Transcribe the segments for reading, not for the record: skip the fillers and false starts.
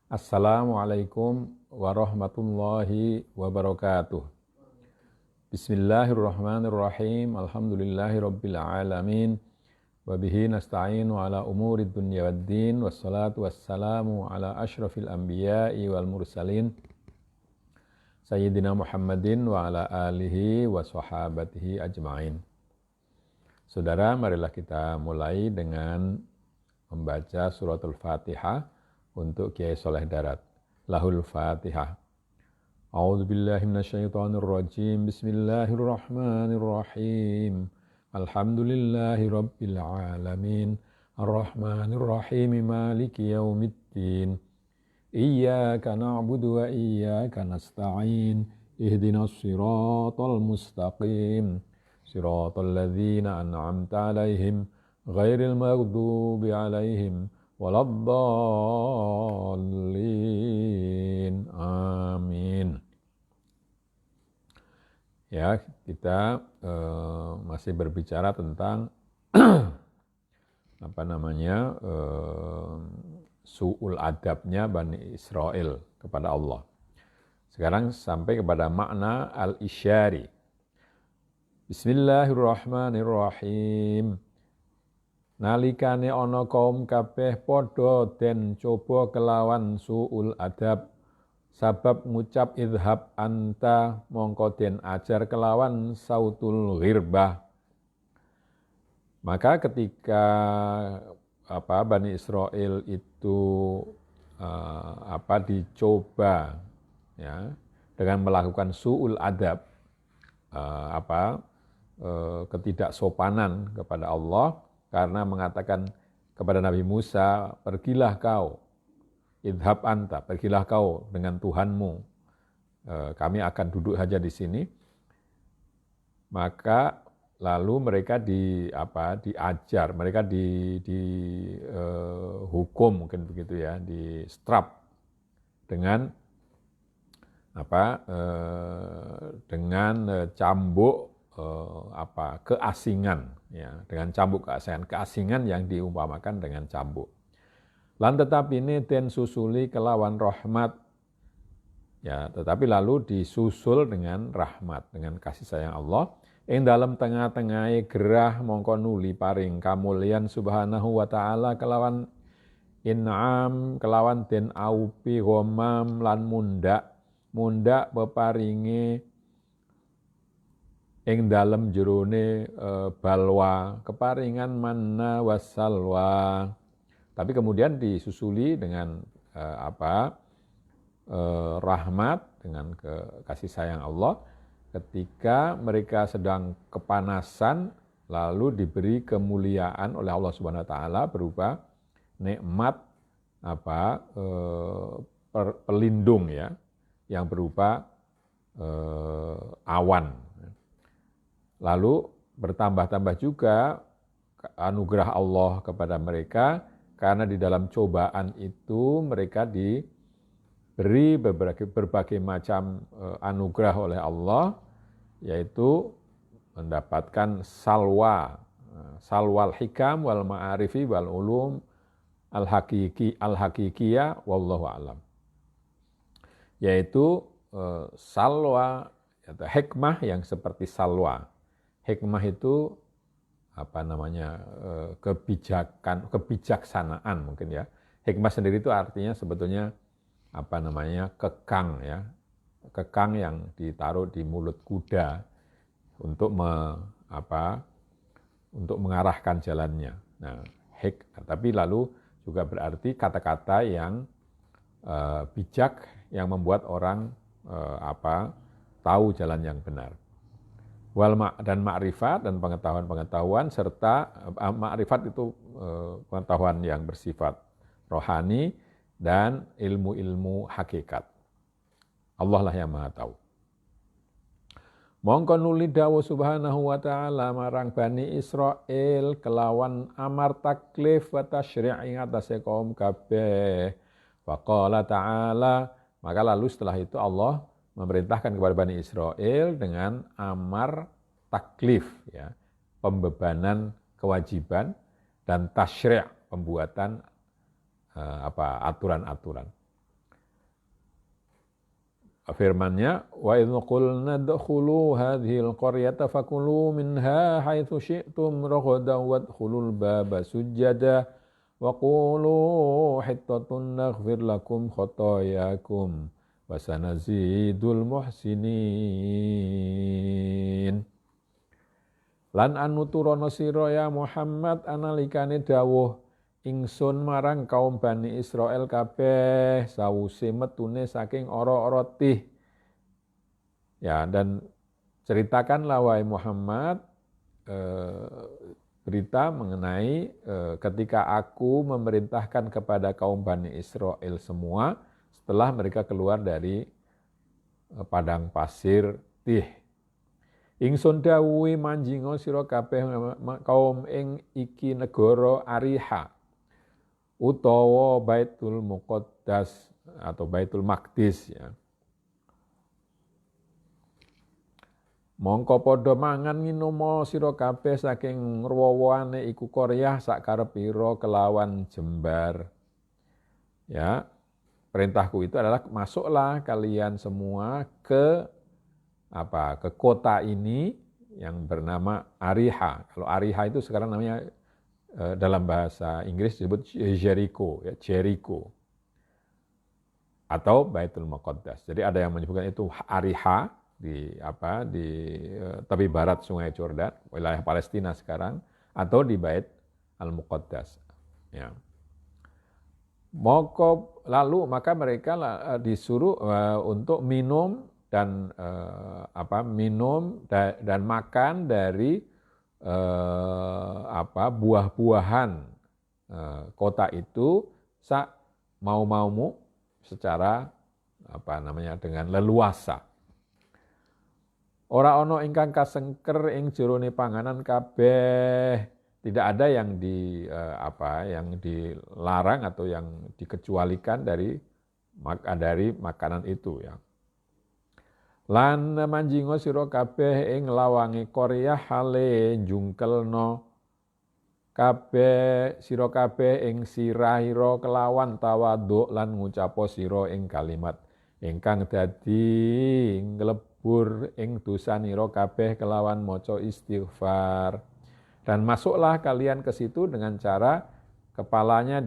Assalamualaikum warahmatullahi wabarakatuh. Bismillahirrahmanirrahim. Alhamdulillahirabbil alamin. Wa bihi nasta'inu ala umurid dunya waddin. Wassalatu wassalamu ala asyrafil anbiya'i wal mursalin. Sayyidina Muhammadin wa ala alihi wa sahabatihi ajma'in. Saudara, marilah kita mulai dengan membaca suratul Fatihah untuk Kiai Soleh Darat. Lahul Fatihah. A'udzubillahi minasyaitonir rajim. Bismillahirrahmanirrahim. Alhamdulillahi rabbil alamin. Arrahmanir rahim. Maliki yaumiddin. Iyyaka na'budu wa iyyaka nasta'in. Ihdinas siratal mustaqim. Siratal ladzina an'amta 'alaihim ghairil maghdubi 'alaihim waladdallin. Amin. Ya, kita masih berbicara tentang su'ul adabnya Bani Israel kepada Allah. Sekarang sampai kepada makna al-isyari. Bismillahirrahmanirrahim. Nalikane ana kaum kabeh padha den coba kelawan suul adab, sabab ngucap idhab anta mongko den ajar kelawan sautul ghirbah. Maka ketika Bani Israel itu dicoba ya dengan melakukan suul adab, ketidaksopanan kepada Allah, karena mengatakan kepada Nabi Musa, pergilah kau, idhab anta, pergilah kau dengan Tuhanmu, kami akan duduk saja di sini. Maka lalu mereka diajar, mereka dihukum mungkin begitu ya, di strap dengan cambuk keasingan, ya, dengan cambuk keasingan yang diumpamakan dengan cambuk. Lan tetapi ini den susuli kelawan rahmat, ya, tetapi lalu disusul dengan rahmat, dengan kasih sayang Allah. Ing dalam tengah-tengah gerah mongko nuli paring kamulyan subhanahu wa ta'ala kelawan in'am, kelawan den aupi ghamam lan mundak peparinge ing dalem jerone balwa, keparingan manna wassalwa. Tapi kemudian disusuli dengan rahmat, dengan kasih sayang Allah ketika mereka sedang kepanasan, lalu diberi kemuliaan oleh Allah Subhanahu wa taala berupa nikmat pelindung ya, yang berupa awan. Lalu bertambah-tambah juga anugerah Allah kepada mereka, karena di dalam cobaan itu mereka diberi berbagai macam anugerah oleh Allah, yaitu mendapatkan salwal hikam wal ma'arifi wal ulum al-hakikiyah wallahu a'lam. Yaitu salwa atau hikmah yang seperti salwa. Hikmah itu kebijaksanaan mungkin ya. Hikmah sendiri itu artinya sebetulnya kekang ya. Kekang yang ditaruh di mulut kuda untuk untuk mengarahkan jalannya. Nah, tapi lalu juga berarti kata-kata yang bijak yang membuat orang tahu jalan yang benar. Dan ma'rifat dan pengetahuan serta ma'rifat itu pengetahuan yang bersifat rohani dan ilmu-ilmu hakikat. Allah lah yang Maha tahu. Mongko nuli dawuh subhanahu wa ta'ala marang Bani Israel kelawan amar taklif wa tasyri' ing atase kaum kabeh. Wa qala ta'ala, maka lalu setelah itu Allah memerintahkan kepada Bani Israel dengan amar taklif, ya, pembebanan kewajiban, dan tasyri', pembuatan aturan-aturan. firman-Nya, wa idz qulna dkhulu hadhil qaryata fakulu minha haitsu syi'tum raghadan wadkhulul baba sujada wa qulu hittatun naghfir lakum khotoyakum wa sanazidul muhsinin. Lan anu turono sira ya Muhammad analikane dawuh ingsun marang kaum Bani Israel kabeh sawuse metune saking ora-ora tih. Ya, dan ceritakanlah wahai Muhammad berita mengenai ketika aku memerintahkan kepada kaum Bani Israel semua setelah mereka keluar dari padang pasir tih. Ingsun dawuhi manjinga sira kabeh kaum ing iki negara Ariha utawa Baitul Muqaddas atau Baitul Maqdis ya. Mongko padha mangan nginomo sira kabeh saking ruwawane iku Qaryah sakarepira kelawan jembar. Ya. Perintahku itu adalah masuklah kalian semua ke kota ini yang bernama Ariha. Kalau Ariha itu sekarang namanya dalam bahasa Inggris disebut Jericho, ya, Jericho atau Baitul Muqaddas. Jadi ada yang menyebutkan itu Ariha di tepi barat Sungai Jordan, wilayah Palestina sekarang, atau di Bait Al-Muqaddas. Ya. Maka mereka disuruh untuk minum dan makan dari buah-buahan kota itu mau-maumu secara dengan leluasa. Ora ana ingkang kasengker ing jerone panganan kabeh, tidak ada yang dilarang atau yang dikecualikan dari makanan itu ya. Lan manjinga sira kabeh ing lawange Qaryah hale njungkelno kabeh sira kabeh ing sirahira kelawan tawadhu lan ngucapo sira ing kalimat ingkang dadi nglebur ing dosanira kabeh kelawan maca istighfar. Dan masuklah kalian ke situ dengan cara kepalanya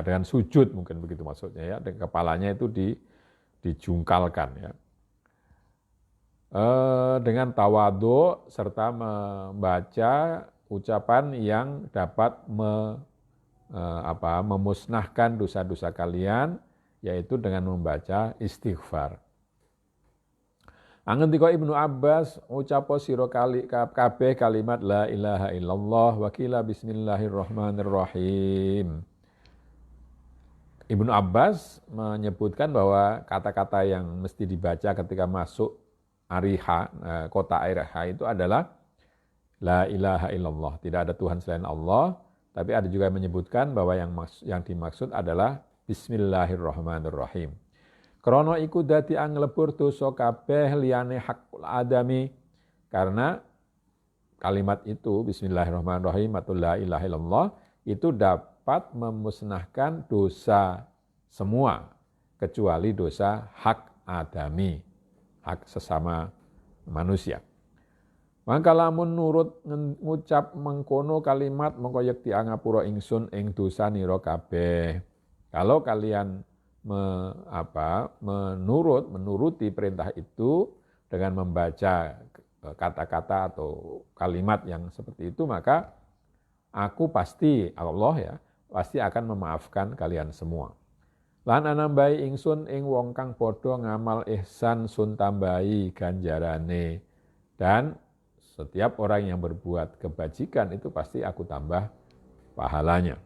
dengan sujud, mungkin begitu maksudnya ya, dan kepalanya itu dijungkalkan ya. Dengan tawadhu serta membaca ucapan yang dapat memusnahkan dosa-dosa kalian, yaitu dengan membaca istighfar. Angendika Ibnu Abbas ucapo sira kabeh kalimat la ilaha illallah wa qila bismillahirrahmanirrahim. Ibnu Abbas menyebutkan bahwa kata-kata yang mesti dibaca ketika masuk Ariha, kota Ariha itu adalah la ilaha illallah, tidak ada Tuhan selain Allah, tapi ada juga yang menyebutkan bahwa yang dimaksud adalah bismillahirrahmanirrahim. Krana iku dadi anglebur dosa kabeh liyane hakul adami, karena kalimat itu bismillahirrahmanirrahim atau la ilaha illallah itu dapat memusnahkan dosa semua kecuali dosa hak adami, hak sesama manusia. Mangka lamun nurut ngucap mengkono kalimat mengko yekti angapura ingsun ing dosanira kabeh. Kalau kalian menuruti perintah itu dengan membaca kata-kata atau kalimat yang seperti itu, maka aku pasti, Allah ya, pasti akan memaafkan kalian semua. Lan anambai ingsun ing wong kang padha ngamal ihsan sun tambahi ganjarane, dan setiap orang yang berbuat kebajikan itu pasti aku tambah pahalanya.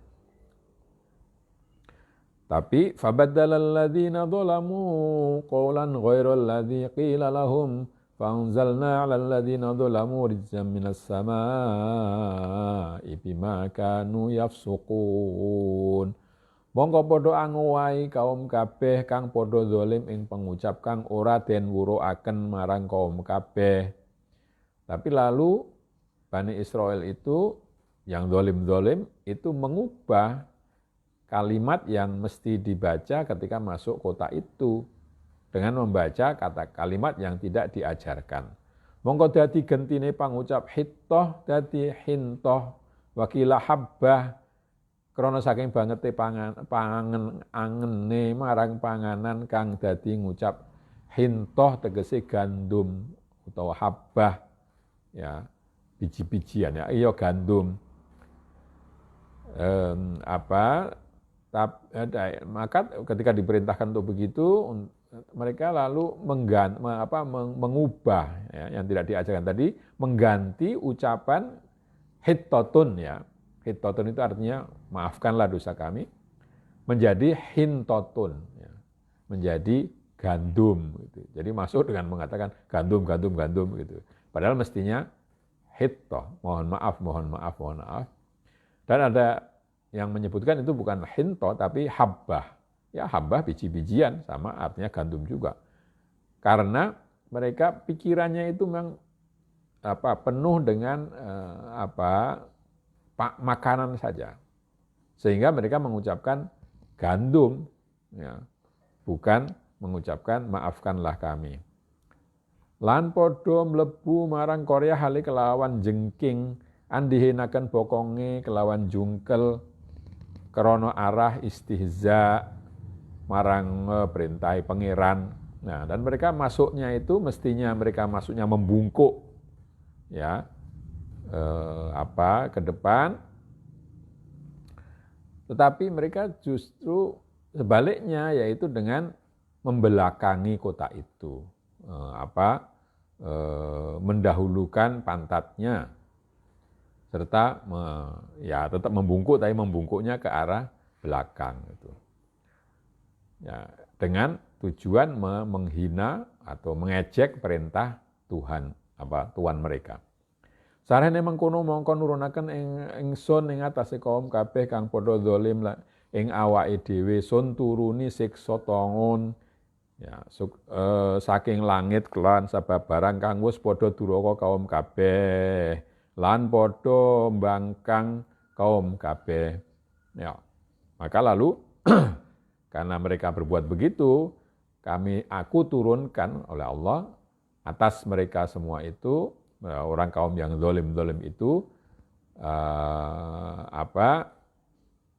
Tapi fabaddalal ladzina dzalamu qawlan ghairal ladzi qila lahum fanzalna 'alal ladzina dzalamu rijzam minas samaa'i bima kanu yafsuqun. Mongko padha anguwahi kaum kabeh kang padha zalim ing pengucap kang ora den wurukaken marang kaum kabeh. Tapi lalu Bani Israel itu yang zalim-zalim itu mengubah kalimat yang mesti dibaca ketika masuk kota itu dengan membaca kata kalimat yang tidak diajarkan. Mongko dadi gentine pangucap hittoh dadi hintoh wakila habbah krana saking bangete angene marang panganan kang dadi ngucap hintoh tegese gandum utawa habbah ya biji-bijian ya iya gandum maka ketika diperintahkan untuk begitu mereka lalu mengubah ya, yang tidak diajarkan tadi mengganti ucapan hittotun ya. Hittotun itu artinya maafkanlah dosa kami menjadi hintotun ya, menjadi gandum gitu. Jadi masuk dengan mengatakan gandum gitu. Padahal mestinya hittoh, mohon maaf. Dan ada yang menyebutkan itu bukan hinto tapi habbah. Ya habbah biji-bijian sama artinya gandum juga. Karena mereka pikirannya itu memang penuh dengan makanan saja. Sehingga mereka mengucapkan gandum ya, bukan mengucapkan maafkanlah kami. Lan podo mlebu marang Korea hale kelawan jengking andihinaken bokonge kelawan jungkel krana arah istihza marang perintahe pangeran. Nah, dan mereka masuknya itu mestinya mereka masuknya membungkuk ya ke depan. Tetapi mereka justru sebaliknya yaitu dengan membelakangi kota itu. Mendahulukan pantatnya serta tetap membungkuk tapi membungkuknya ke arah belakang gitu. Ya, dengan tujuan menghina atau mengejek perintah Tuhan Tuhan mereka. Sarene mengkono mongko nurunaken ingsun ing atase kaum kabeh kang padha zalim ing awake dhewe sun turuni siksa tangun ya saking langit kelan sababarang kang wis padha duraka kaum kabeh lan padha mbangkang kaum kabeh ya maka lalu karena mereka berbuat begitu aku turunkan oleh Allah atas mereka semua itu orang kaum yang zalim itu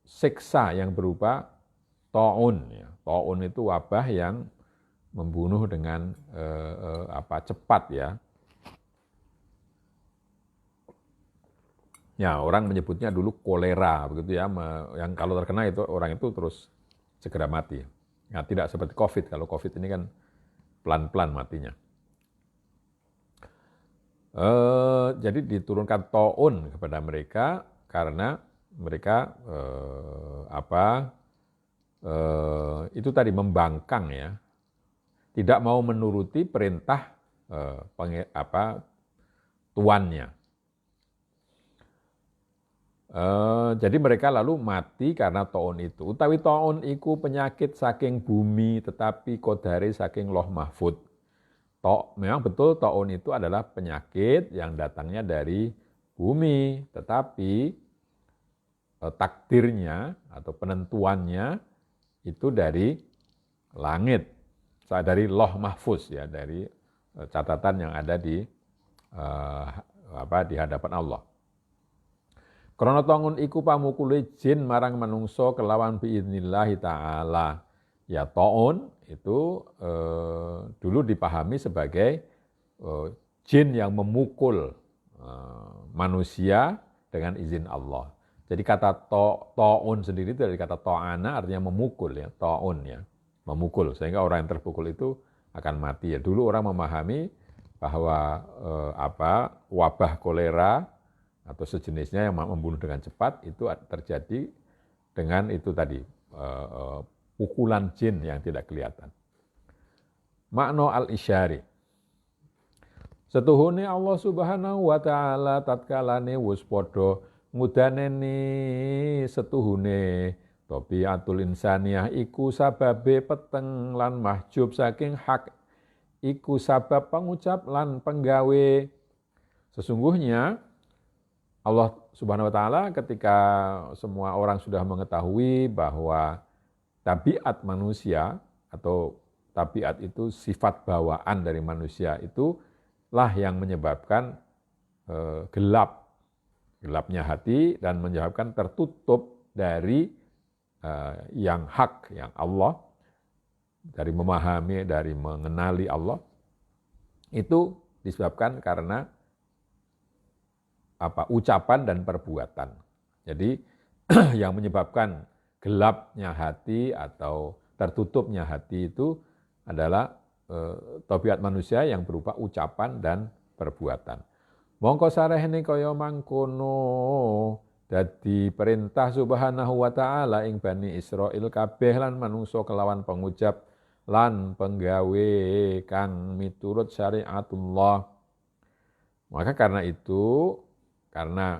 siksa yang berupa taun ya. Taun itu wabah yang membunuh dengan cepat ya. Ya, orang menyebutnya dulu kolera begitu ya, yang kalau terkena itu orang itu terus segera mati. Ya, tidak seperti COVID. Kalau COVID ini kan pelan-pelan matinya. Jadi diturunkan taun kepada mereka karena mereka itu tadi membangkang ya, tidak mau menuruti perintah tuannya. Jadi mereka lalu mati karena taun itu. Utawi taun iku penyakit saking bumi tetapi kodare saking Loh Mahfud. Memang betul taun itu adalah penyakit yang datangnya dari bumi, tetapi takdirnya atau penentuannya itu dari langit, dari Loh Mahfuz ya, dari catatan yang ada di hadapan Allah. Krana tangun iku pamukule jin marang manungsa kelawan biidznillah taala. Ya taun itu dulu dipahami sebagai jin yang memukul manusia dengan izin Allah. Jadi kata ta'un sendiri itu dari kata ta'ana artinya memukul ya, ta'un ya, memukul sehingga orang yang terpukul itu akan mati ya. Dulu orang memahami bahwa wabah kolera atau sejenisnya yang membunuh dengan cepat itu terjadi dengan itu tadi pukulan jin yang tidak kelihatan. Makna al-isyari. Setuhune Allah Subhanahu wa taala tatkalane wis padha ngudaneni setuhune tabiatul insaniyah iku sababe peteng lan mahjub saking hak iku sabab pengucap lan penggawe. Sesungguhnya Allah Subhanahu wa taala ketika semua orang sudah mengetahui bahwa tabiat manusia atau tabiat itu sifat bawaan dari manusia itulah yang menyebabkan gelapnya hati dan menyebabkan tertutup dari yang hak, yang Allah, dari memahami, dari mengenali Allah, itu disebabkan karena ucapan dan perbuatan. Jadi yang menyebabkan gelapnya hati atau tertutupnya hati itu adalah tabiat manusia yang berupa ucapan dan perbuatan. Mongko sarehne kaya mangkono dadi perintah Subhanahu wa taala ing Bani Israil kabeh lan manungsa kelawan pengucap lan penggawe kang miturut syariatullah. Maka karena itu, karena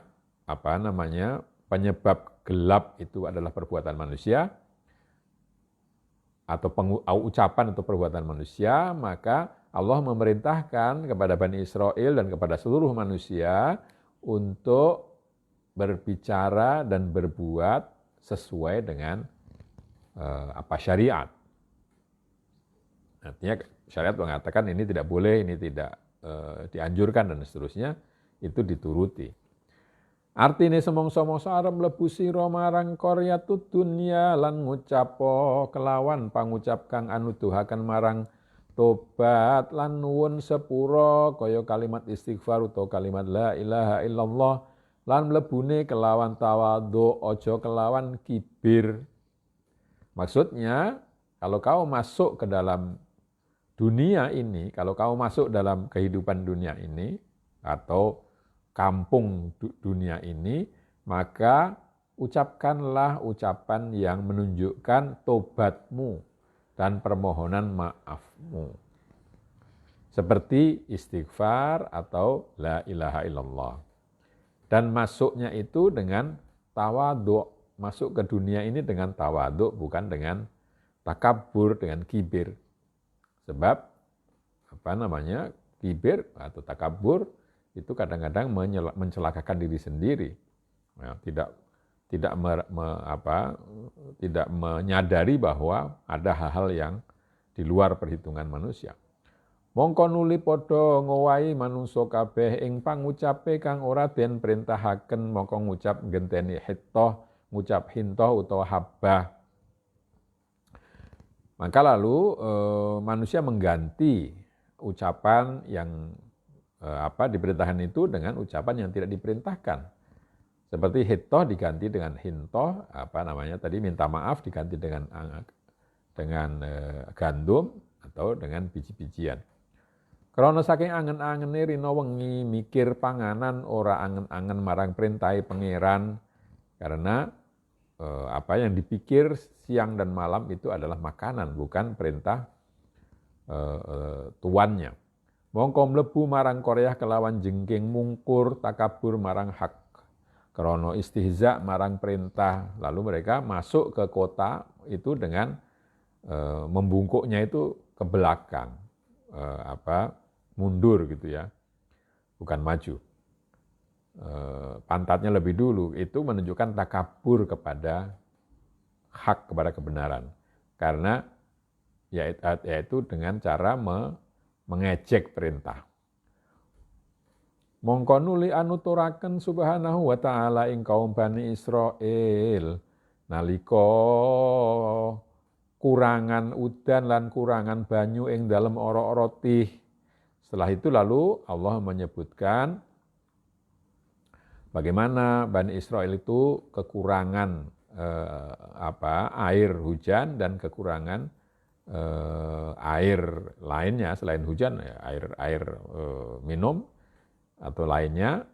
penyebab gelap itu adalah perbuatan manusia atau ucapan atau perbuatan manusia, maka Allah memerintahkan kepada Bani Israil dan kepada seluruh manusia untuk berbicara dan berbuat sesuai dengan syariat. Artinya syariat mengatakan ini tidak boleh, ini tidak dianjurkan dan seterusnya, itu dituruti. Artine semongso-mongso arep mlebu sira marang qaryatut dunya lan ngucapo kelawan pangucap kang anuduhaken marang tobat lan nuwun sepura kaya kalimat istighfar utawa kalimat la ilaha illallah lan mlebune kelawan tawadhu aja kelawan kibir. Maksudnya kalau kau masuk ke dalam dunia ini, kalau kau masuk dalam kehidupan dunia ini atau kampung dunia ini, maka ucapkanlah ucapan yang menunjukkan tobatmu dan permohonan maafmu. Seperti istighfar atau la ilaha illallah. Dan masuknya itu dengan tawadhu, masuk ke dunia ini dengan tawadhu, bukan dengan takabur, dengan kibir. Sebab kibir atau takabur itu kadang-kadang mencelakakan diri sendiri. Nah, tidak menyadari bahwa ada hal-hal yang di luar perhitungan manusia. Mongko nuli padha ngowahi manungsa kabeh ing pangucape kang ora den perintahaken, mongko ngucap genteni hittoh, ngucap hintoh utawa habbah. Maka lalu manusia mengganti ucapan yang diperintahkan itu dengan ucapan yang tidak diperintahkan. Seperti hittoh diganti dengan hintoh, minta maaf diganti dengan gandum atau dengan biji-bijian. Krana saking angen-angene rina wengi mikir panganan ora angen-angen marang perintahe pangeran, karena apa yang dipikir siang dan malam itu adalah makanan, bukan perintah tuannya. Mongko mlebu marang Korea kelawan jengking mungkur takabur marang hak. Krana istihza marang perintah, lalu mereka masuk ke kota itu dengan membungkuknya itu ke belakang, mundur gitu ya, bukan maju. Pantatnya lebih dulu, itu menunjukkan takabur kepada hak, kepada kebenaran. Karena yaitu dengan cara mengejek perintah. Mongko nuli anuturaken Subhanahu wa taala ing kaum Bani Israil nalika kurangan udan lan kurangan banyu ing dalem ora-ora tih. Setelah itu lalu Allah menyebutkan bagaimana Bani Israil itu kekurangan air hujan dan kekurangan air lainnya selain hujan, air minum atau lainnya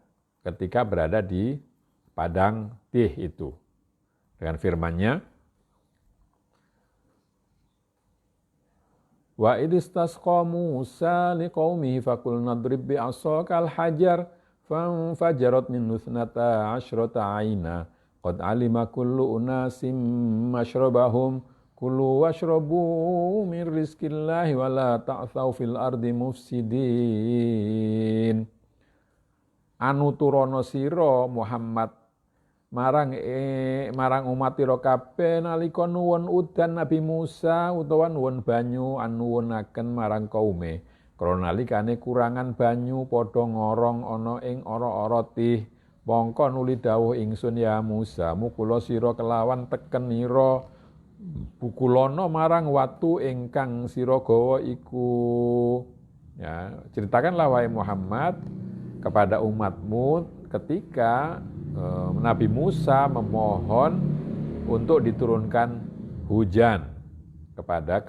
ketika berada di padang tih itu. Dengan firman-Nya, wa idistasqa Musa liqaumihi faqulna idrib bi'asakal hajar fanfajarat minhu ithnata asyrata 'aina qad 'alima kullu unasim mashrabahum kulu washrabu min rizqillahi wa la ta'thaw fil ardi mufsidin. anuturono sira Muhammad marang umat ira kabeh nalika nuwun udan Nabi Musa utawa nuwun banyu anuwunaken marang kaume krana nalikane kurangan banyu padha ngorong ana ing ora-ora tih mongko nuli dawuh ingsun ya Musa mukula sira kelawan tekenira bukulana marang watu ingkang sira gawa iku. Ya, ceritakanlah wahai Muhammad kepada umatmu ketika Nabi Musa memohon untuk diturunkan hujan kepada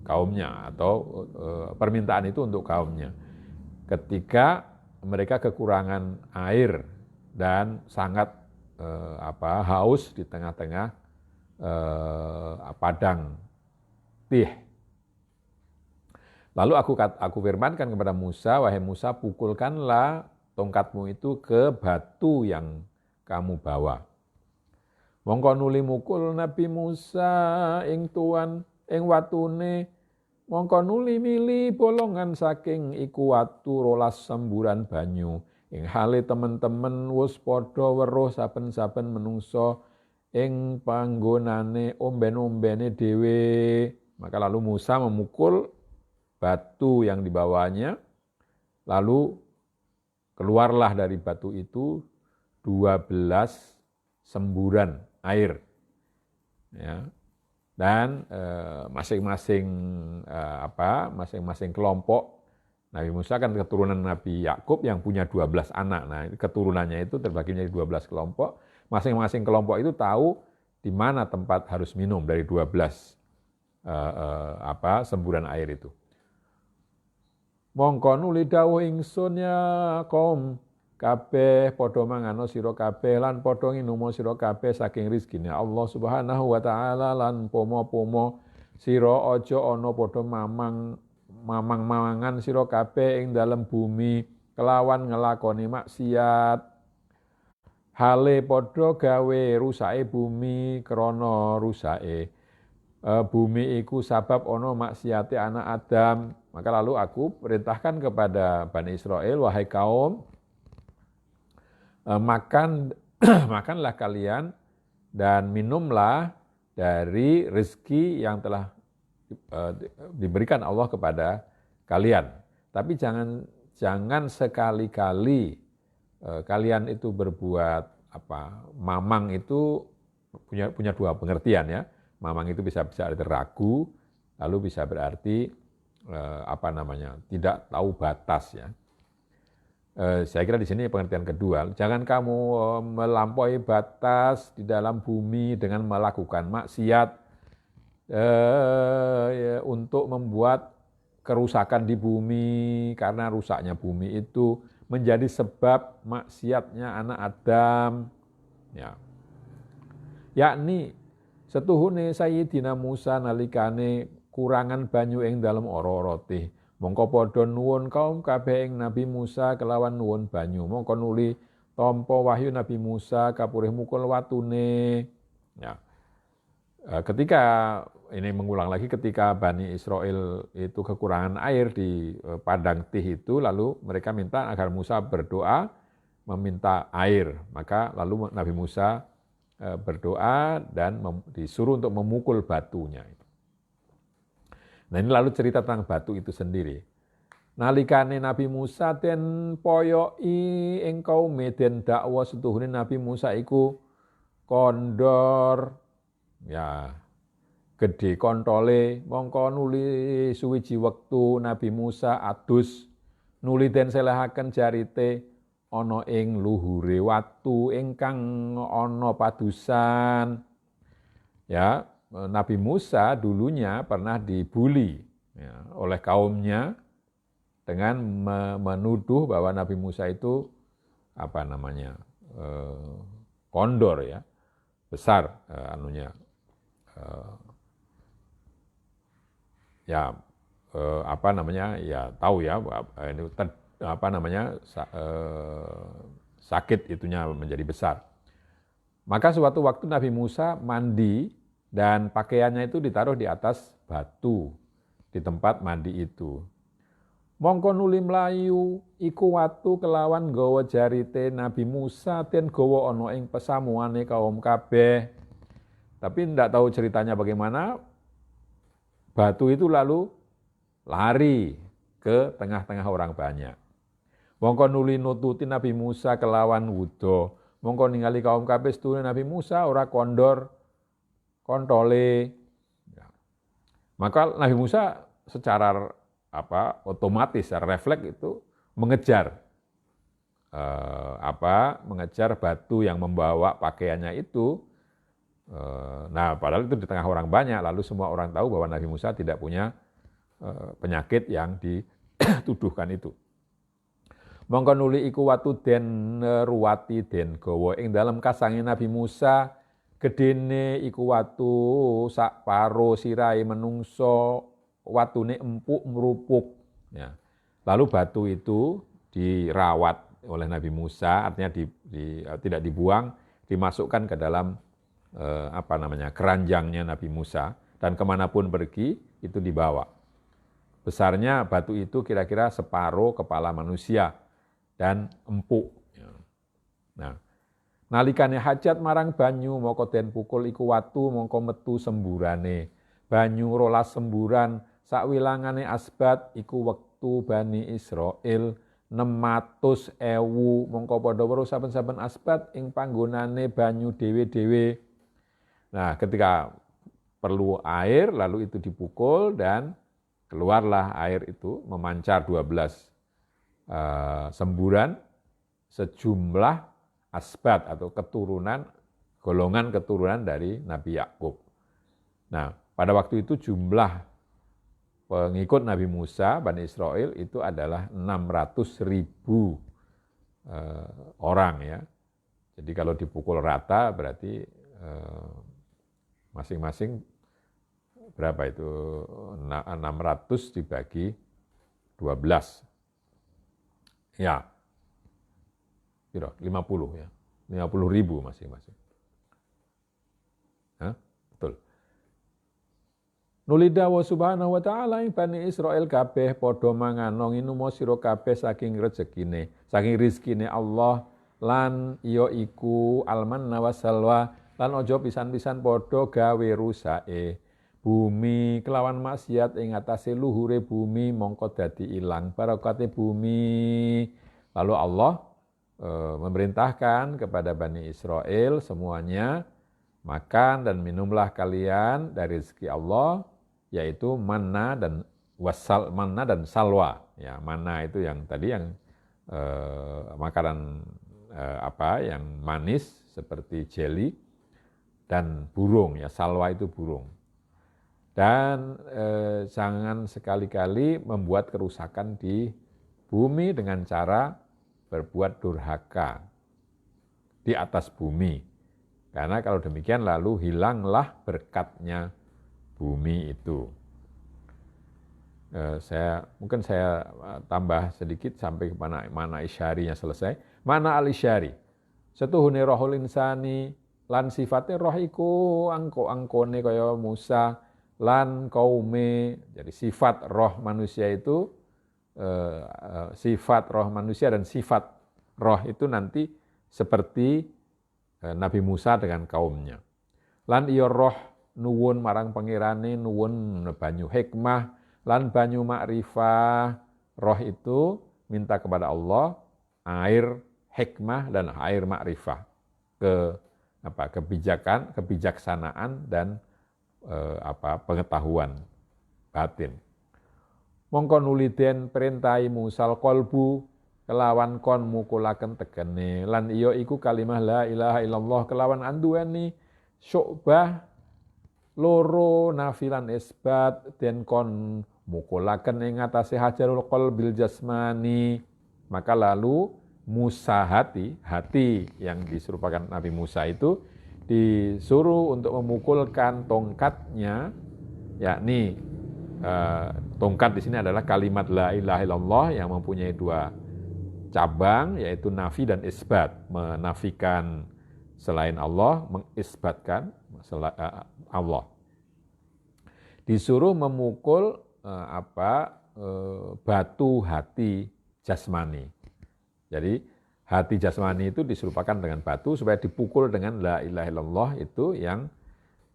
kaumnya atau permintaan itu untuk kaumnya. Ketika mereka kekurangan air dan sangat haus di tengah-tengah padang tih. Lalu aku firmankan kepada Musa, wahai Musa, pukulkanlah tongkatmu itu ke batu yang kamu bawa. Mongko nuli mukul Nabi Musa ing tuan ing watune, mongko nuli mili bolongan saking iku watu 12 semburan banyu. Ing hale temen-temen wis padha weruh saben-saben menungso ing panggonane omben-ombene dhewe. Maka lalu Musa memukul batu yang dibawanya, lalu keluarlah dari batu itu 12 semburan air. Ya. Dan masing-masing kelompok, Nabi Musa kan keturunan Nabi Yakub yang punya 12 anak. Nah, keturunannya itu terbagi menjadi 12 kelompok. Masing-masing kelompok itu tahu di mana tempat harus minum dari 12 semburan air itu. Mongko nuli dawuh ingsun ya kaum kabeh padha mangano sira kabeh lan padha nginum sira kabeh saking rezekine Allah Subhanahu wa taala lan pomo-pomo sira aja ana padha mamang-mamangan sira kabeh ing dalem bumi kelawan ngelakoni maksiat hale padha gawe rusake bumi krana rusake bumi iku sabab ana maksiate anak Adam. Maka lalu aku perintahkan kepada Bani Israel, wahai kaum, makanlah kalian dan minumlah dari rezeki yang telah diberikan Allah kepada kalian. Tapi jangan sekali-kali kalian itu berbuat mamang itu punya dua pengertian ya. Mamang itu bisa arti ragu, lalu bisa berarti tidak tahu batas ya. Saya kira di sini pengertian kedua, jangan kamu melampaui batas di dalam bumi dengan melakukan maksiat untuk membuat kerusakan di bumi, karena rusaknya bumi itu menjadi sebab maksiatnya anak Adam. Ya. Yakni setuhune Sayyidina Musa nalikane kurangan banyu ing dalem ora-ora tih. Mongko padha nuwun kaum kabeh ing Nabi Musa kelawan nuwun banyu. Mongko nuli tampa wahyu Nabi Musa kapurih mukul watune. Ya. Ketika ini mengulang lagi ketika Bani Israel itu kekurangan air di padang tih itu, lalu mereka minta agar Musa berdoa meminta air. Maka lalu Nabi Musa berdoa dan disuruh untuk memukul batunya. Nah ini lalu cerita tentang batu itu sendiri. Nalikane Nabi Musa den poyoki ing kaume den dakwa setuhune Nabi Musa iku kondor ya gede kontole mongko nuli suwiji wektu Nabi Musa adus nuli den selehaken jarite ana ing luhure watu ingkang ana padusan. Ya, Nabi Musa dulunya pernah dibuli ya, oleh kaumnya dengan menuduh bahwa Nabi Musa itu kondor ya, besar tahu ya ini sakit itunya menjadi besar. Maka suatu waktu Nabi Musa mandi dan pakaiannya itu ditaruh di atas batu di tempat mandi itu. Mongko nuli mlayu iku watu kelawan gawa jarite Nabi Musa den gawa ana ing pesamuane kaum kabeh. Tapi tidak tahu ceritanya bagaimana, batu itu lalu lari ke tengah-tengah orang banyak. Mongko nuli nututi Nabi Musa kelawan wuda. Mongko ningali kaum kabeh sedulur Nabi Musa ora kondor kontole. Ya. Maka Nabi Musa secara otomatis, secara refleks itu mengejar mengejar batu yang membawa pakaiannya itu. Nah, padahal itu di tengah orang banyak, lalu semua orang tahu bahwa Nabi Musa tidak punya penyakit yang dituduhkan itu. Mongko nuli iku watu den ruwati den gawa ing dalam kasange Nabi Musa gedene iku watu sak paro sirahe menungso, watune empuk merupuk. Ya. Lalu batu itu dirawat oleh Nabi Musa, artinya tidak dibuang, dimasukkan ke dalam keranjangnya Nabi Musa, dan kemanapun pergi itu dibawa. Besarnya batu itu kira-kira separuh kepala manusia dan empuk. Nah, nalikane hajat marang banyu moko den pukul iku watu mongko metu semburane. Banyu rolas semburan sakwilangane asbat iku wektu Bani Israil 600.000 mongko padha weruh saben-saben asbat ing panggonane banyu dhewe-dhewe. Nah, ketika perlu air lalu itu dipukul dan keluarlah air itu memancar 12 semburan sejumlah asbat atau golongan keturunan dari Nabi Yakub. Nah, pada waktu itu jumlah pengikut Nabi Musa, Bani Israel itu adalah 600.000 orang ya. Jadi kalau dipukul rata berarti masing-masing berapa itu? 600 dibagi 12. Ya, 50 ya, 50.000 masing-masing. Betul. Nuli dawuh subhanahu wa ta'ala ing Bani Israil kabeh padha mangan nginum sira kabeh saking rezekine, saking rizkine Allah lan ya iku almanna wasalwa lan aja pisan-pisan padha gawe rusake bumi kelawan maksiat ing atase luhure bumi mongko dadi ilang barokate bumi. Lalu Allah memerintahkan kepada Bani Israel semuanya, makan dan minumlah kalian dari rezeki Allah, yaitu manna dan salwa. Ya, manna itu yang tadi yang makanan yang manis seperti jelly, dan burung ya, salwa itu burung. Dan jangan sekali-kali membuat kerusakan di bumi dengan cara berbuat durhaka di atas bumi. Karena kalau demikian lalu hilanglah berkatnya bumi itu. Mungkin saya tambah sedikit sampai ke mana isyarinya selesai. Mana al-isyari? Setuhune rohul insani lan sifatnya roh iku angko-angkone kaya Musa lan kaume. Jadi sifat roh manusia itu sifat roh manusia dan sifat roh itu nanti seperti Nabi Musa dengan kaumnya. Lan iya roh nuwun marang pengirane, nuwun banyu hikmah lan banyu makrifah. Roh itu minta kepada Allah air hikmah dan air makrifah, kebijaksanaan dan pengetahuan batin. Mongko nuliden perintahi musal kolbu kelawan kon mukulaken tegene lan iya iku kalimah la ilaha illallah kelawan anduweni syu'bah loro nafilan isbat den kon mukulaken ing atase hajarul qalbil jasmani. Maka lalu Musa hati yang diserupakan Nabi Musa itu disuruh untuk memukulkan tongkatnya, yakni tongkat di sini adalah kalimat la ilaha illallah yang mempunyai dua cabang, yaitu nafi dan isbat, menafikan selain Allah, mengisbatkan Allah. Disuruh memukul batu hati jasmani. Jadi hati jasmani itu diserupakan dengan batu supaya dipukul dengan la ilaha illallah itu yang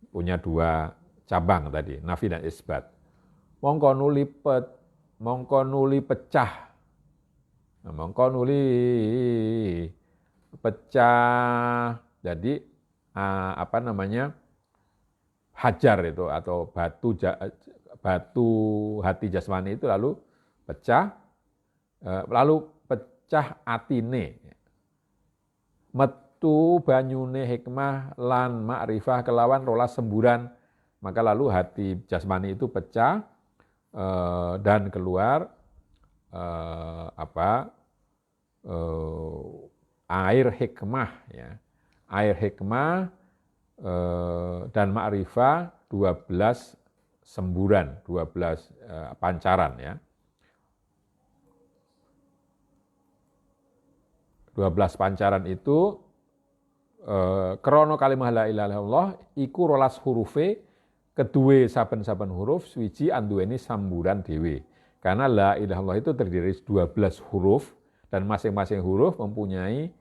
punya dua cabang tadi, nafi dan isbat. Mongko nuli pecah. Nah, mongko nuli pecah. Jadi hajar itu atau batu hati jasmani itu lalu pecah, lalu pecah atine. Metu banyune hikmah lan ma'rifah kelawan rolas semburan, maka lalu hati jasmani itu pecah dan keluar air hikmah, ya. Air hikmah dan ma'rifah 12 semburan, 12 pancaran, ya. 12 pancaran itu krono kalimah la ilaha illallah iku rolas hurufe kedue saben-saben huruf swiji anduweni samburan dewe. Karena la ilaha illallah itu terdiri dari 12 huruf dan masing-masing huruf mempunyai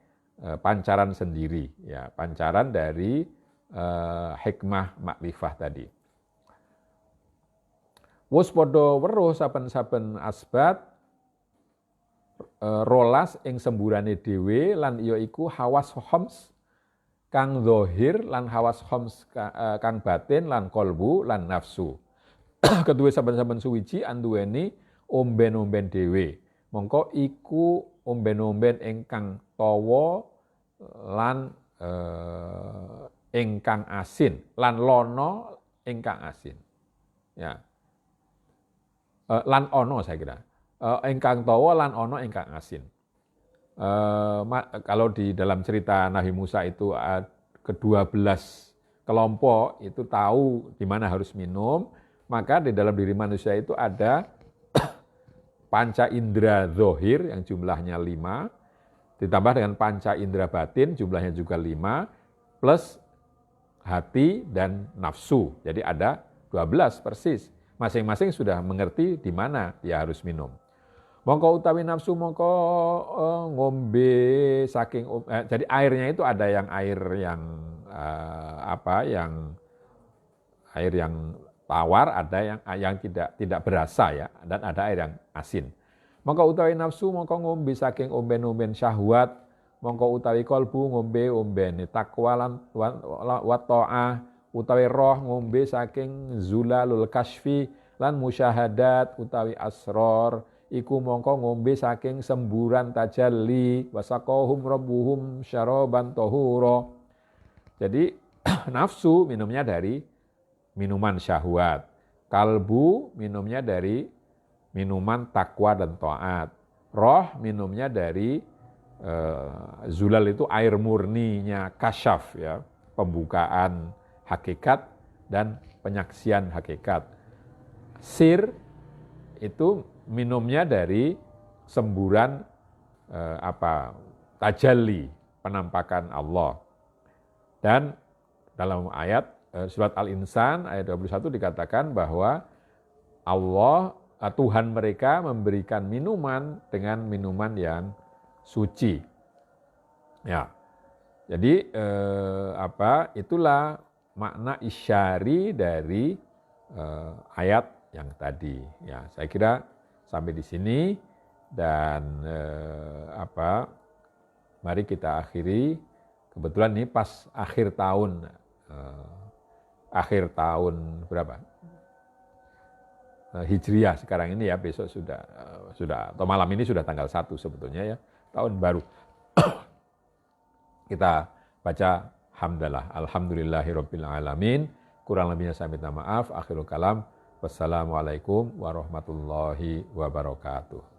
pancaran sendiri, ya, pancaran dari hikmah makrifah tadi. Wus podo weruh saben-saben asbat rolas ing semburane dhewe lan iya iku hawas khams kang zahir lan hawas khams kang batin lan kolbu lan nafsu. Kedua saben-saben suwiji anduweni omben-omben dhewe. Mongko iku omben-omben ingkang tawa lan ingkang asin lan lono ingkang asin. Ya. Lan ono saya kira. Ingkang tawa lan ono ingkang asin. Kalau di dalam cerita Nabi Musa itu ke-12 kelompok itu tahu di mana harus minum, maka di dalam diri manusia itu ada panca indera zahir yang jumlahnya 5, ditambah dengan panca indera batin jumlahnya juga 5, plus hati dan nafsu. Jadi ada 12 persis. Masing-masing sudah mengerti di mana dia harus minum. Mongko utawi nafsu mongko ngombe saking jadi airnya itu ada yang air yang tawar, ada yang tidak berasa, ya, dan ada air yang asin. Mongko utawi nafsu mongko ngombe saking omben-omben syahwat, mongko utawi kolbu ngombe ombene takwa lan wa ta'ah, utawi roh ngombe saking zulalul kasfi lan musyahadat utawi asror, iku mongko ngombe saking semburan tajalli wasaqahum rabbuhum syaraban tahura. Jadi nafsu minumnya dari minuman syahwat, kalbu minumnya dari minuman takwa dan taat, roh minumnya dari zulal itu air murninya kasyaf, ya, pembukaan hakikat dan penyaksian hakikat. Sir itu minumnya dari semburan tajalli, penampakan Allah. Dan dalam ayat surat Al-Insan ayat 21 dikatakan bahwa Allah, Tuhan mereka memberikan minuman dengan minuman yang suci. Ya. Jadi itulah makna isyari dari ayat yang tadi. Ya, saya kira sampai di sini dan mari kita akhiri. Kebetulan ini pas akhir tahun berapa? Hijriah sekarang ini, ya, besok sudah atau malam ini sudah tanggal 1 sebetulnya, ya, tahun baru. Kita baca hamdalah, alhamdulillahirabbil alamin. Kurang lebihnya saya minta maaf. Akhirul kalam. Wassalamualaikum warahmatullahi wabarakatuh.